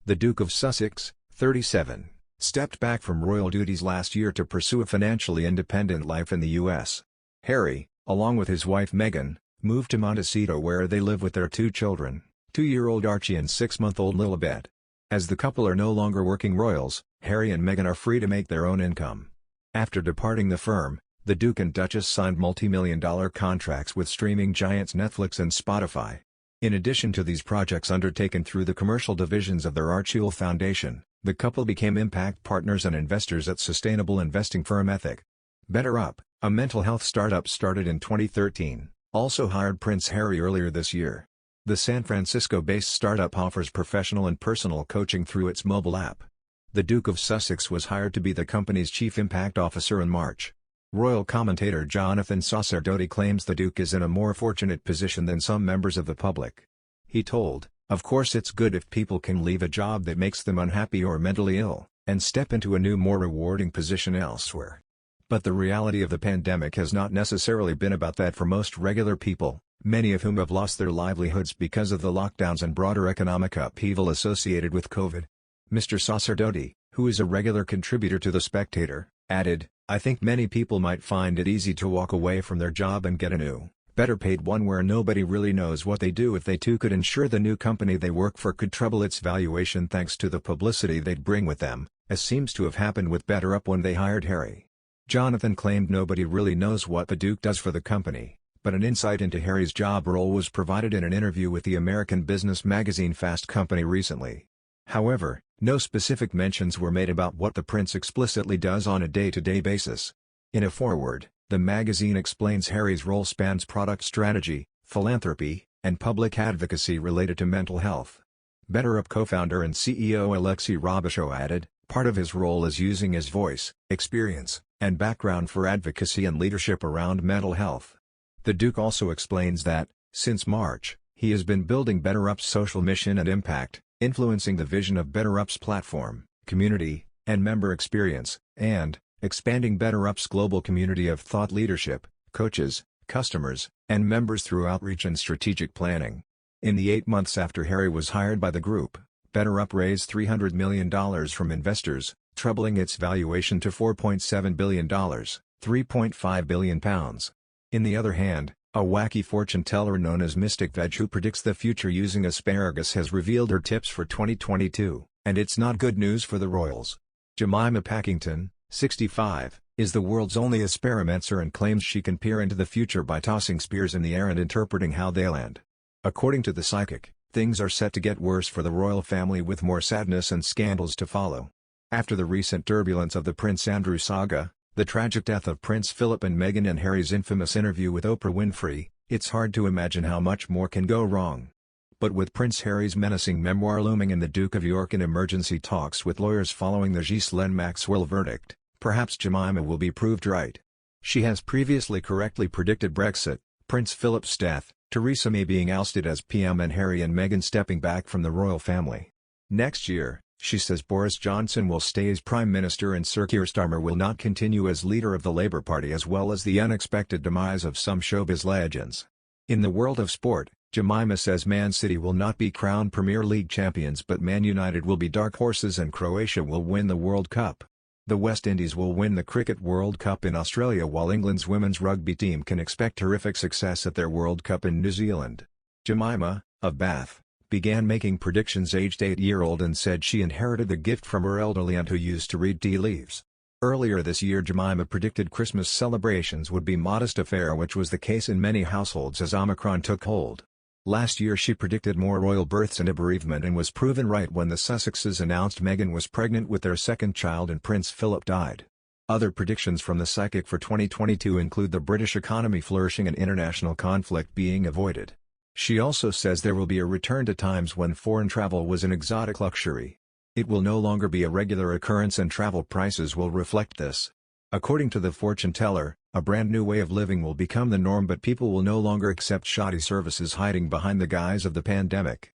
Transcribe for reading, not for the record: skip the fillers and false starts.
The Duke of Sussex, 37, stepped back from royal duties last year to pursue a financially independent life in the U.S. Harry, along with his wife Meghan, moved to Montecito where they live with their two children, 2-year-old Archie and 6-month-old Lilibet. As the couple are no longer working royals, Harry and Meghan are free to make their own income. After departing the firm, the Duke and Duchess signed multi-million-dollar contracts with streaming giants Netflix and Spotify. In addition to these projects undertaken through the commercial divisions of their Archie Foundation, the couple became impact partners and investors at sustainable investing firm BetterUp, a mental health startup started in 2013, also hired Prince Harry earlier this year. The San Francisco-based startup offers professional and personal coaching through its mobile app. The Duke of Sussex was hired to be the company's chief impact officer in March. Royal commentator Jonathan Sacerdoti claims the Duke is in a more fortunate position than some members of the public. He told, "Of course it's good if people can leave a job that makes them unhappy or mentally ill, and step into a new more rewarding position elsewhere. But the reality of the pandemic has not necessarily been about that for most regular people, many of whom have lost their livelihoods because of the lockdowns and broader economic upheaval associated with COVID." Mr. Sacerdoti, who is a regular contributor to The Spectator, added, "I think many people might find it easy to walk away from their job and get a new, better-paid one where nobody really knows what they do if they too could ensure the new company they work for could treble its valuation thanks to the publicity they'd bring with them, as seems to have happened with BetterUp when they hired Harry." Jonathan claimed nobody really knows what the Duke does for the company, but an insight into Harry's job role was provided in an interview with the American business magazine Fast Company recently. However, no specific mentions were made about what the prince explicitly does on a day-to-day basis. In a foreword, the magazine explains Harry's role spans product strategy, philanthropy, and public advocacy related to mental health. BetterUp co-founder and CEO Alexei Robichaud added, "Part of his role is using his voice, experience, and background for advocacy and leadership around mental health." The Duke also explains that, since March, he has been building BetterUp's social mission and impact, influencing the vision of BetterUp's platform, community, and member experience, and expanding BetterUp's global community of thought leadership, coaches, customers, and members through outreach and strategic planning. In the 8 months after Harry was hired by the group, BetterUp raised $300 million from investors, trebling its valuation to $4.7 billion, £3.5 billion. In the other hand, a wacky fortune teller known as Mystic Veg who predicts the future using asparagus has revealed her tips for 2022, and it's not good news for the royals. Jemima Packington, 65, is the world's only asparamancer and claims she can peer into the future by tossing spears in the air and interpreting how they land. According to the psychic, things are set to get worse for the royal family with more sadness and scandals to follow. After the recent turbulence of the Prince Andrew saga, the tragic death of Prince Philip and Meghan and Harry's infamous interview with Oprah Winfrey, it's hard to imagine how much more can go wrong. But with Prince Harry's menacing memoir looming and the Duke of York in emergency talks with lawyers following the Ghislaine Maxwell verdict, perhaps Jemima will be proved right. She has previously correctly predicted Brexit, Prince Philip's death, Theresa May being ousted as PM and Harry and Meghan stepping back from the royal family. Next year, she says Boris Johnson will stay as Prime Minister and Sir Keir Starmer will not continue as leader of the Labour Party, as well as the unexpected demise of some showbiz legends. In the world of sport, Jemima says Man City will not be crowned Premier League champions but Man United will be dark horses and Croatia will win the World Cup. The West Indies will win the Cricket World Cup in Australia while England's women's rugby team can expect terrific success at their World Cup in New Zealand. Jemima, of Bath, began making predictions aged 8-year-old and said she inherited the gift from her elderly aunt who used to read tea leaves. Earlier this year Jemima predicted Christmas celebrations would be modest affair, which was the case in many households as Omicron took hold. Last year she predicted more royal births and a bereavement and was proven right when the Sussexes announced Meghan was pregnant with their second child and Prince Philip died. Other predictions from the psychic for 2022 include the British economy flourishing and international conflict being avoided. She also says there will be a return to times when foreign travel was an exotic luxury. It will no longer be a regular occurrence and travel prices will reflect this. According to the fortune teller, a brand new way of living will become the norm, but people will no longer accept shoddy services hiding behind the guise of the pandemic.